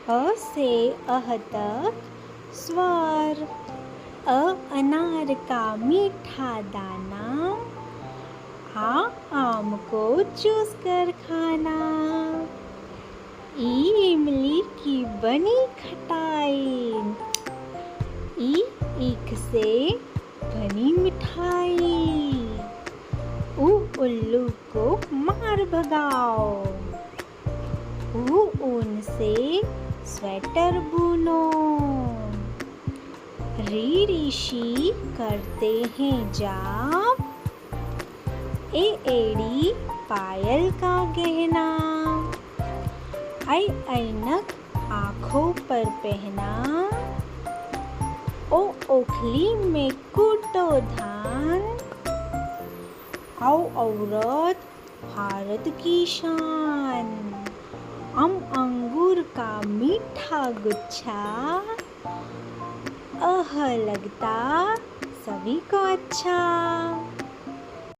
अ से अह तक स्वर। अ अनार का मीठा दाना, आ आम को चूस कर खाना। ई इमली की बनी खटाई, ई ईख से बनी मिठाई। ऊ उल्लू को मार भगाओ, ऊ ऊन से स्वेटर बुनो। री ऋषि करते हैं जाप, ए एड़ी पायल का गहना। आई ऐनक आँखों पर पहना, ओ ओखली में कूटो धान। औ औरत भारत की शान, अंगूर का मीठा गुच्छा, अह लगता सभी को अच्छा।